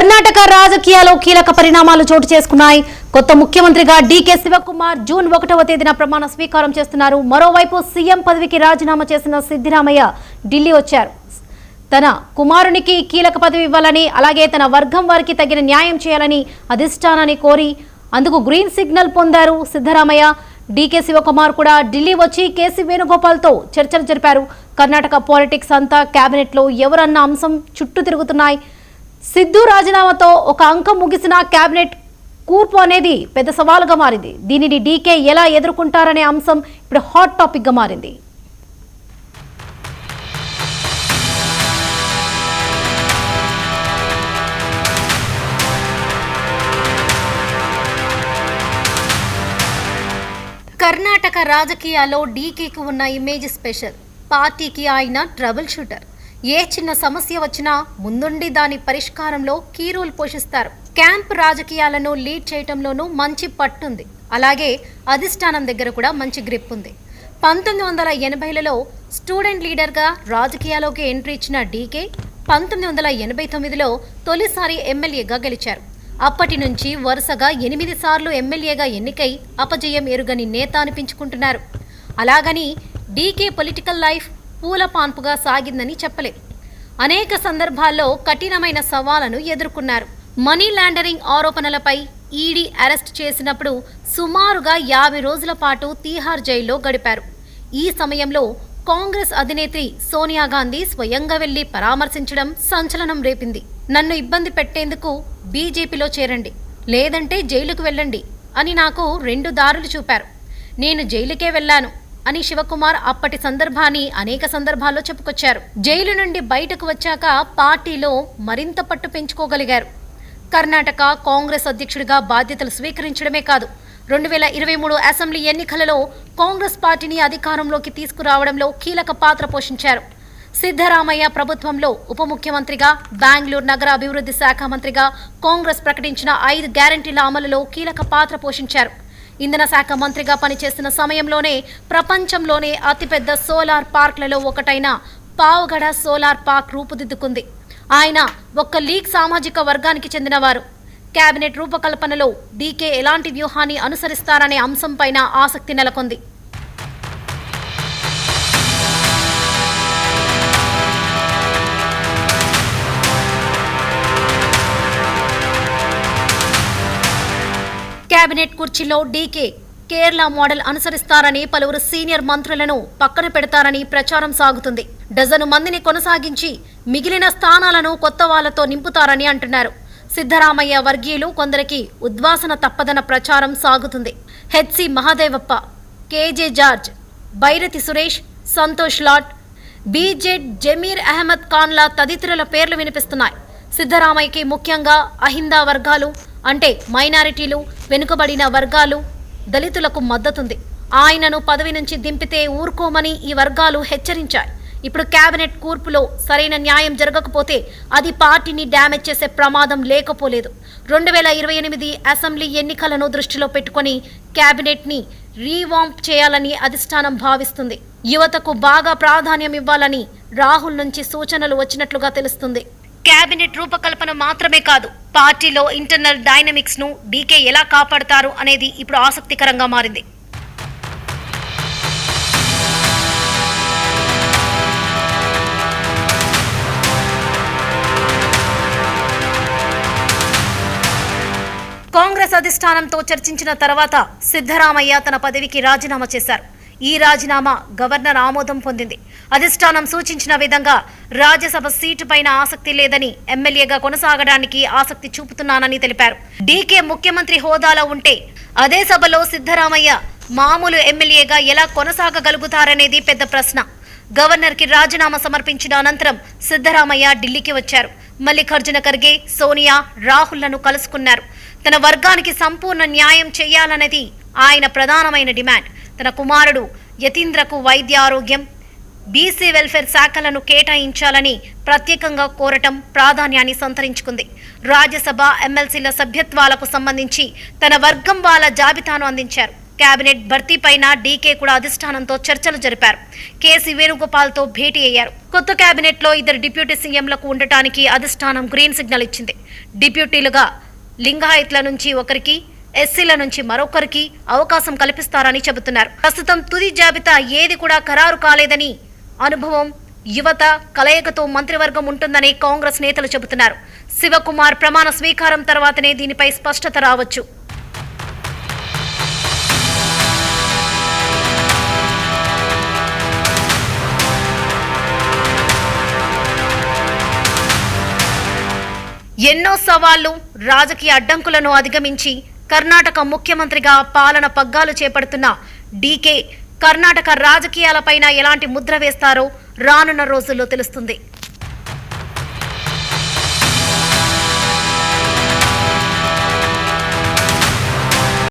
కర్ణాటక రాజకీయాల్లో కీలక పరిణామాలు చోటు చేసుకున్నాయి. కొత్త ముఖ్యమంత్రిగా డీకే శివకుమార్ జూన్ 1వ తేదీన ప్రమాణ స్వీకారం చేస్తున్నారు. మరోవైపు సీఎం పదవికి రాజీనామా చేసిన సిద్దిరామయ్య ఢిల్లీ వచ్చారు. తన కుమారునికి కీలక పదవి ఇవ్వాలని, అలాగే తన వర్గం వారికి తగిన న్యాయం చేయాలని అధిష్టానాన్ని కోరి అందుకు గ్రీన్ సిగ్నల్ పొందారు సిద్ధరామయ్య. డీకే శివకుమార్ కూడా ఢిల్లీ వచ్చి కేసీ వేణుగోపాల్తో చర్చలు జరిపారు. కర్ణాటక పాలిటిక్స్ అంతా కేబినెట్లో ఎవరన్న అంశం చుట్టూ తిరుగుతున్నాయి. సిద్ధు రాజీనామాతో ఒక అంకం ముగిసిన కేబినెట్ కూర్పు అనేది పెద్ద సవాలుగా మారింది. దీనిని డీకే ఎలా ఎదుర్కొంటారనే అంశం ఇప్పుడు హాట్ టాపిక్ గా మారింది. కర్ణాటక రాజకీయాల్లో డీకేకు ఉన్న ఇమేజ్ స్పెషల్. పార్టీకి ఆయన ట్రబుల్ షూటర్. ఏ చిన్న సమస్య వచ్చినా ముందుండి దాని పరిష్కారంలో కీ రోల్ పోషిస్తారు. క్యాంప్ రాజకీయాలను లీడ్ చేయటంలోనూ మంచి పట్టుంది. అలాగే అధిష్టానం దగ్గర కూడా మంచి గ్రిప్ ఉంది. 1980లలో స్టూడెంట్ లీడర్గా రాజకీయాల్లోకి ఎంట్రీ ఇచ్చిన డీకే 1989లో తొలిసారి ఎమ్మెల్యేగా గెలిచారు. అప్పటి నుంచి వరుసగా 8 సార్లు ఎమ్మెల్యేగా ఎన్నికై అపజయం ఎరుగని నేత అనిపించుకుంటున్నారు. అలాగని డీకే పొలిటికల్ లైఫ్ పూల పాన్పుగా సాగిందని చెప్పలేం. అనేక సందర్భాల్లో కఠినమైన సవాళ్లను ఎదుర్కొన్నారు. మనీ లాండరింగ్ ఆరోపణలపై ఈడీ అరెస్ట్ చేసినప్పుడు సుమారుగా 50 రోజుల పాటు తీహార్ జైల్లో గడిపారు. ఈ సమయంలో కాంగ్రెస్ అధినేత్రి సోనియా గాంధీ స్వయంగా వెళ్లి పరామర్శించడం సంచలనం రేపింది. నన్ను ఇబ్బంది పెట్టేందుకు బీజేపీలో చేరండి, లేదంటే జైలుకు వెళ్ళండి అని నాకు 2 దారులు చూపారు. నేను జైలుకే వెళ్లాను అని శివకుమార్ అప్పటి సందర్భాన్ని అనేక సందర్భాల్లో చెప్పుకొచ్చారు. జైలు నుండి బయటకు వచ్చాక పార్టీలో మరింత పట్టు పెంచుకోగలిగారు. కర్ణాటక కాంగ్రెస్ అధ్యక్షుడిగా బాధ్యతలు స్వీకరించడమే కాదు, 2023 అసెంబ్లీ ఎన్నికలలో కాంగ్రెస్ పార్టీని అధికారంలోకి తీసుకురావడంలో కీలక పాత్ర పోషించారు. సిద్ధరామయ్య ప్రభుత్వంలో ఉప ముఖ్యమంత్రిగా, బెంగళూరు నగర అభివృద్ధి శాఖ మంత్రిగా కాంగ్రెస్ ప్రకటించిన 5 గ్యారంటీల అమలులో కీలక పాత్ర పోషించారు. ఇంధన శాఖ మంత్రిగా పనిచేస్తున్న సమయంలోనే ప్రపంచంలోనే అతిపెద్ద సోలార్ పార్క్లలో ఒకటైన పావగడ సోలార్ పార్క్ రూపుదిద్దుకుంది. ఆయన ఒక్క లీగ్ సామాజిక వర్గానికి చెందినవారు. కేబినెట్ రూపకల్పనలో డీకే ఎలాంటి వ్యూహాన్ని అనుసరిస్తారనే అంశంపైన ఆసక్తి నెలకొంది. కేబినెట్ కుర్చీలో డీకే కేరళ మోడల్ అనుసరిస్తారని, పలువురు సీనియర్ మంత్రులను పక్కన పెడతారని ప్రచారం సాగుతుంది. డజను మందిని కొనసాగించి మిగిలిన స్థానాలను కొత్త వాళ్లతో నింపుతారని అంటున్నారు. సిద్ధరామయ్య వర్గీయులు కొందరికి ఉద్వాసన తప్పదన్న ప్రచారం సాగుతుంది. HC Mahadevappa, KJ George, Byrathi Suresh, Santosh Lad, BZ Zameer Ahmed ఖాన్ల తదితరుల పేర్లు వినిపిస్తున్నాయి. సిద్ధరామయ్యకి ముఖ్యంగా అహిందా వర్గాలు అంటే మైనారిటీలు, వెనుకబడిన వర్గాలు, దళితులకు మద్దతుంది. ఆయనను పదవి నుంచి దింపితే ఊరుకోమని ఈ వర్గాలు హెచ్చరించాయి. ఇప్పుడు కేబినెట్ కూర్పులో సరైన న్యాయం జరగకపోతే అది పార్టీని డ్యామేజ్ చేసే ప్రమాదం లేకపోలేదు. 2028 అసెంబ్లీ ఎన్నికలను దృష్టిలో పెట్టుకుని కేబినెట్ని రీవాంప్ చేయాలని అధిష్టానం భావిస్తుంది. యువతకు బాగా ప్రాధాన్యం ఇవ్వాలని రాహుల్ నుంచి సూచనలు వచ్చినట్లుగా తెలుస్తుంది. కేబినెట్ రూపకల్పన మాత్రమే కాదు, పార్టీలో ఇంటర్నల్ డైనమిక్స్ ను డీకే ఎలా కాపాడతారు అనేది ఇప్పుడు ఆసక్తికరంగా మారింది. కాంగ్రెస్ అధిష్టానంతో చర్చించిన తర్వాత సిద్ధరామయ్య తన పదవికి రాజీనామా చేశారు. ఈ రాజీనామా గవర్నర్ ఆమోదం పొందింది. అధిష్టానం సూచించిన విధంగా రాజ్యసభ సీటు పైన ఆసక్తి లేదని, ఎమ్మెల్యేగా కొనసాగడానికి ఆసక్తి చూపుతున్నానని తెలిపారు. డీకే ముఖ్యమంత్రి హోదాలో ఉంటే అదే సభలో సిద్ధరామయ్య మామూలు ఎమ్మెల్యేగా ఎలా కొనసాగగలుగుతారనేది పెద్ద ప్రశ్న. గవర్నర్కి రాజీనామా సమర్పించిన అనంతరం సిద్ధరామయ్య ఢిల్లీకి వచ్చారు. మల్లికార్జున ఖర్గే, సోనియా, రాహుల్లను కలుసుకున్నారు. తన వర్గానికి సంపూర్ణ న్యాయం చేయాలనేది ఆయన ప్రధానమైన డిమాండ్. తన కుమారుడు యతీంద్రకు వైద్య ఆరోగ్యం, బీసీ వెల్ఫేర్ శాఖలను కేటాయించాలని ప్రత్యేకంగా కోరటం ప్రాధాన్యాన్ని సంతరించుకుంది. రాజ్యసభ, ఎమ్మెల్సీల సభ్యత్వాలకు సంబంధించి తన వర్గం వాళ్ళ జాబితాను అందించారు. కేబినెట్ భర్తీపైన డీకే కూడా అధిష్టానంతో చర్చలు జరిపారు. కేసీ వేణుగోపాల్తో భేటీ అయ్యారు. కొత్త కేబినెట్ లో 2 డిప్యూటీ సీఎంలకు ఉండటానికి అధిష్టానం గ్రీన్ సిగ్నల్ ఇచ్చింది. డిప్యూటీలుగా లింగాయత్ల నుంచి ఒకరికి, ఎస్సీల నుంచి మరొకరికి అవకాశం కల్పిస్తారని చెబుతున్నారు. ప్రస్తుతం తుది జాబితా ఏది కూడా ఖరారు కాలేదని, అనుభవం, యువత కలయికతో మంత్రివర్గం ఉంటుందని కాంగ్రెస్ నేతలు చెబుతున్నారు. శివకుమార్ ప్రమాణ స్వీకారం తర్వాతనే దీనిపై స్పష్టత రావచ్చు. ఎన్నో సవాళ్లు, రాజకీయ అడ్డంకులను అధిగమించి కర్ణాటక ముఖ్యమంత్రిగా పాలన పగ్గాలు చేపడుతున్న డీకే కర్ణాటక రాజకీయాలపైన ఎలాంటి ముద్ర వేస్తారో రానున్న రోజుల్లో తెలుస్తుంది.